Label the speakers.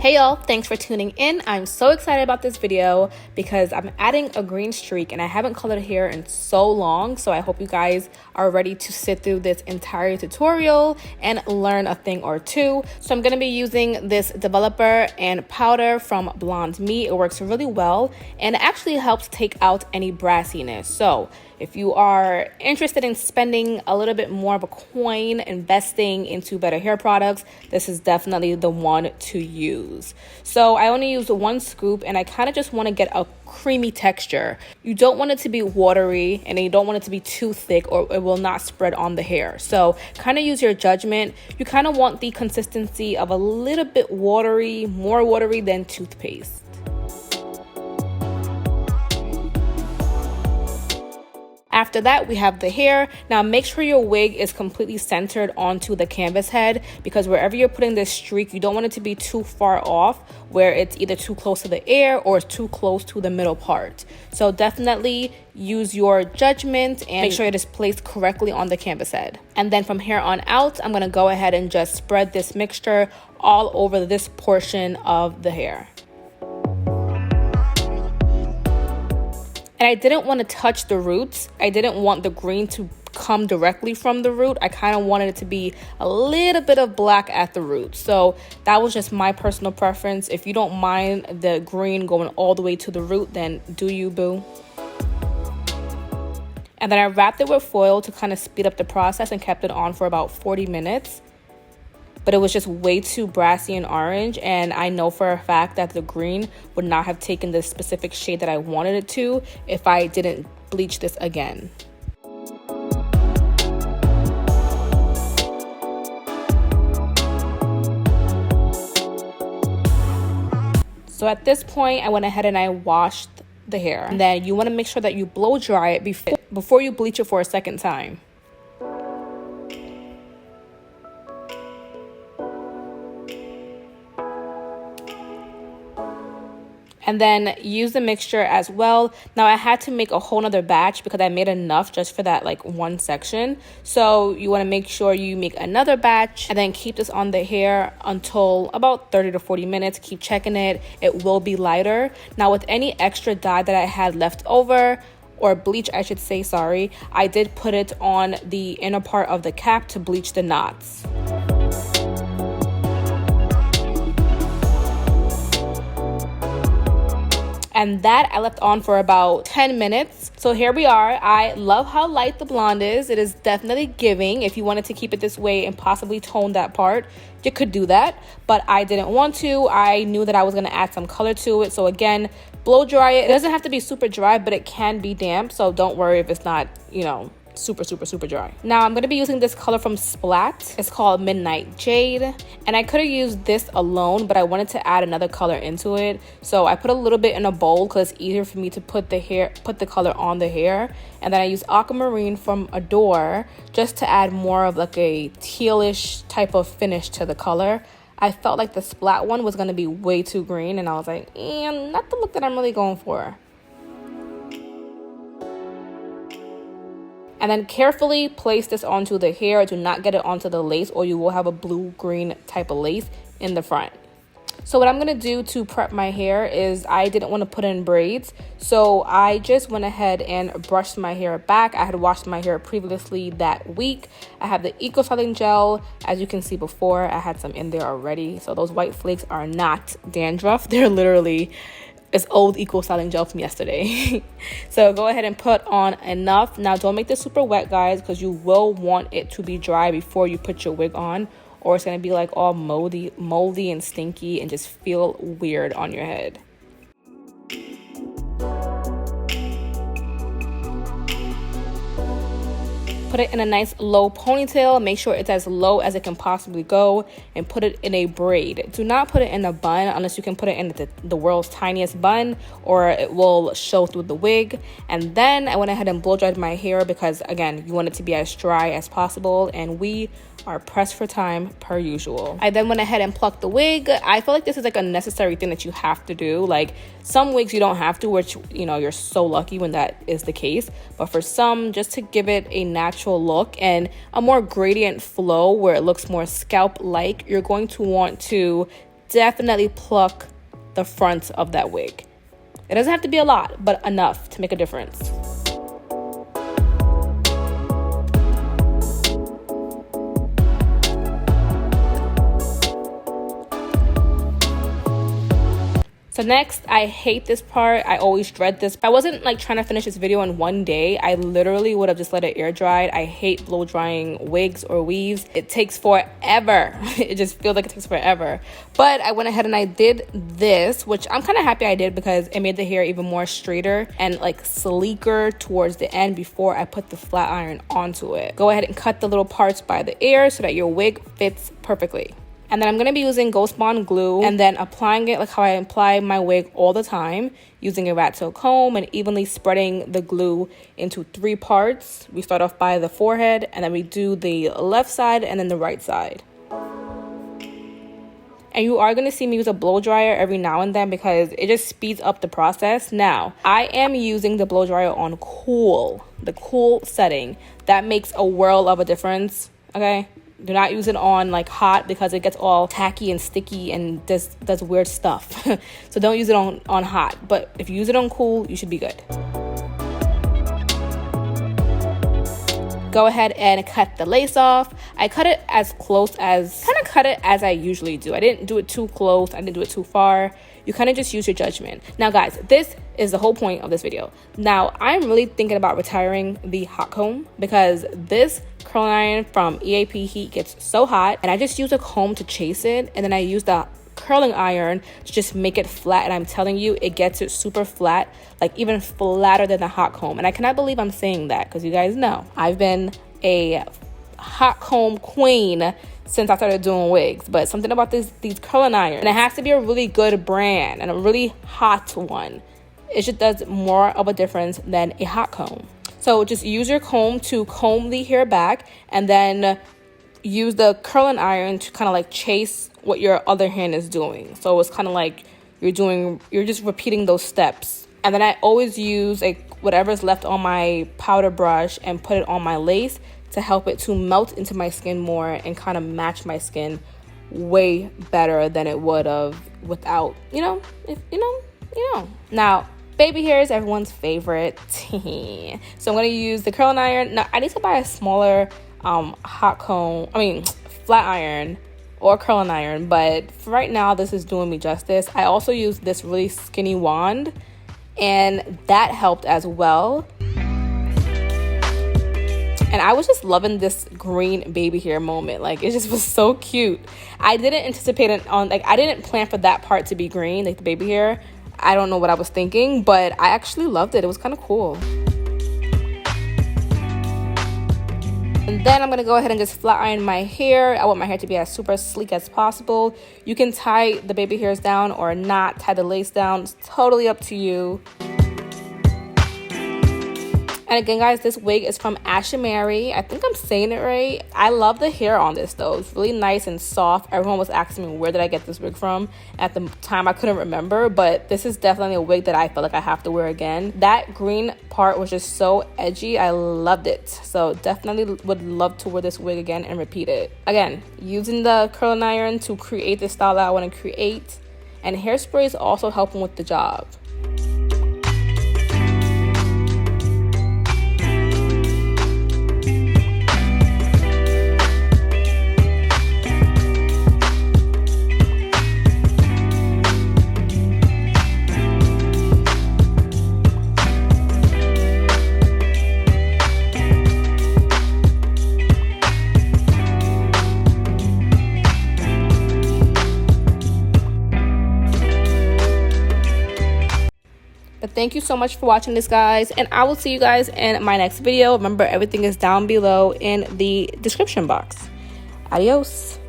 Speaker 1: Hey y'all, thanks for tuning in. I'm so excited about this video because I'm adding a green streak and I haven't colored hair in so long, so I hope you guys are ready to sit through this entire tutorial and learn a thing or two. So I'm going to be using this developer and powder from Blonde Me. It works really well and it actually helps take out any brassiness. So if you are interested in spending a little bit more of a coin investing into better hair products, this is definitely the one to use. So I only used one scoop and I kind of just want to get a creamy texture. You don't want it to be watery and you don't want it to be too thick or it will not spread on the hair. So kind of use your judgment. You kind of want the consistency of a little bit watery, more watery than toothpaste. After that, we have the hair. Now make sure your wig is completely centered onto the canvas head, because wherever you're putting this streak, you don't want it to be too far off where it's either too close to the air or too close to the middle part. So definitely use your judgment and make sure it is placed correctly on the canvas head. And then from here on out, I'm gonna go ahead and just spread this mixture all over this portion of the hair. And I didn't want to touch the roots. I didn't want the green to come directly from the root. I kind of wanted it to be a little bit of black at the root. So that was just my personal preference. If you don't mind the green going all the way to the root, then do you, boo. And then I wrapped it with foil to kind of speed up the process and kept it on for about 40 minutes. But it was just way too brassy and orange, and I know for a fact that the green would not have taken the specific shade that I wanted it to if I didn't bleach this again. So at this point, I went ahead and I washed the hair. And then you want to make sure that you blow dry it before you bleach it for a second time. And then use the mixture as well. Now I had to make a whole nother batch because I made enough just for that like one section. So you want to make sure you make another batch and then keep this on the hair until about 30 to 40 minutes. Keep checking it. It will be lighter. Now with any extra dye that I had left over, or bleach I should say, sorry, I did put it on the inner part of the cap to bleach the knots. And that I left on for about 10 minutes. So here we are. I love how light the blonde is. It is definitely giving. If you wanted to keep it this way and possibly tone that part, you could do that. But I didn't want to. I knew that I was going to add some color to it. So again, blow dry it. It doesn't have to be super dry, but it can be damp. So don't worry if it's not, you know, super dry. Now I'm going to be using this color from Splat. It's called Midnight Jade, and I could have used this alone, but I wanted to add another color into it, so I put a little bit in a bowl because it's easier for me to put the color on the hair. And then I used Aquamarine from Adore just to add more of like a tealish type of finish to the color. I felt like the Splat one was going to be way too green, and I was like, not the look that I'm really going for. And then carefully place this onto the hair. Do not get it onto the lace or you will have a blue-green type of lace in the front. So what I'm going to do to prep my hair is I didn't want to put in braids. So I just went ahead and brushed my hair back. I had washed my hair previously that week. I have the Eco Styling Gel. As you can see before, I had some in there already. So those white flakes are not dandruff. They're literally... it's old Eco Styling Gel from yesterday. So go ahead and put on enough. Now don't make this super wet, guys, because you will want it to be dry before you put your wig on, or it's going to be like all moldy and stinky and just feel weird on your head. Put it in a nice low ponytail. Make sure it's as low as it can possibly go and put it in a braid. Do not put it in a bun unless you can put it in the world's tiniest bun, or it will show through the wig. And then I went ahead and blow dried my hair because again, you want it to be as dry as possible, and we are pressed for time per usual. I then went ahead and plucked the wig. I feel like this is like a necessary thing that you have to do. Like some wigs you don't have to, which, you know, you're so lucky when that is the case. But for some, just to give it a natural look and a more gradient flow where it looks more scalp-like, you're going to want to definitely pluck the front of that wig. It doesn't have to be a lot, but enough to make a difference. So next, I hate this part. I always dread this. If I wasn't like trying to finish this video in one day, I literally would have just let it air dry. I hate blow drying wigs or weaves. It takes forever. It just feels like it takes forever. But I went ahead and I did this, which I'm kind of happy I did because it made the hair even more straighter and like sleeker towards the end before I put the flat iron onto it. Go ahead and cut the little parts by the ear so that your wig fits perfectly. And then I'm going to be using Ghost Bond glue and then applying it like how I apply my wig all the time, using a rat tail comb and evenly spreading the glue into 3 parts. We start off by the forehead and then we do the left side and then the right side. And you are going to see me use a blow dryer every now and then because it just speeds up the process. Now, I am using the blow dryer on cool, the cool setting. That makes a world of a difference, okay? Do not use it on like hot because it gets all tacky and sticky and does weird stuff. So don't use it on hot. But if you use it on cool, you should be good. Go ahead and cut the lace off. I cut it as close as, kind of cut it as I usually do. I didn't do it too close. I didn't do it too far. You kind of just use your judgment. Now guys, this is the whole point of this video. Now I'm really thinking about retiring the hot comb because this curling iron from EAP Heat gets so hot and I just use a comb to chase it and then I use the curling iron to just make it flat, and I'm telling you, it gets it super flat, like even flatter than the hot comb. And I cannot believe I'm saying that because you guys know I've been a hot comb queen since I started doing wigs, but something about these curling irons, and it has to be a really good brand and a really hot one. It just does more of a difference than a hot comb. So just use your comb to comb the hair back and then use the curling iron to kind of like chase what your other hand is doing. So it's kind of like you're just repeating those steps. And then I always use whatever's left on my powder brush and put it on my lace to help it to melt into my skin more and kind of match my skin way better than it would have without, you know. Now, baby hair is everyone's favorite. So I'm going to use the curling iron. Now, I need to buy a smaller flat iron or curling iron, but for right now, this is doing me justice. I also use this really skinny wand, and that helped as well. And I was just loving this green baby hair moment. Like, it just was so cute. I didn't anticipate it I didn't plan for that part to be green, like the baby hair. I don't know what I was thinking, but I actually loved it. It was kind of cool. And then I'm going to go ahead and just flat iron my hair. I want my hair to be as super sleek as possible. You can tie the baby hairs down or not tie the lace down. It's totally up to you. And again, guys, this wig is from Ashimary. I think I'm saying it right. I love the hair on this, though. It's really nice and soft. Everyone was asking me, where did I get this wig from? At the time, I couldn't remember, but this is definitely a wig that I feel like I have to wear again. That green part was just so edgy. I loved it. So definitely would love to wear this wig again and repeat it. Again, using the curling iron to create the style that I want to create. And hairspray is also helping with the job. But thank you so much for watching this, guys, and I will see you guys in my next video. Remember, everything is down below in the description box. Adios.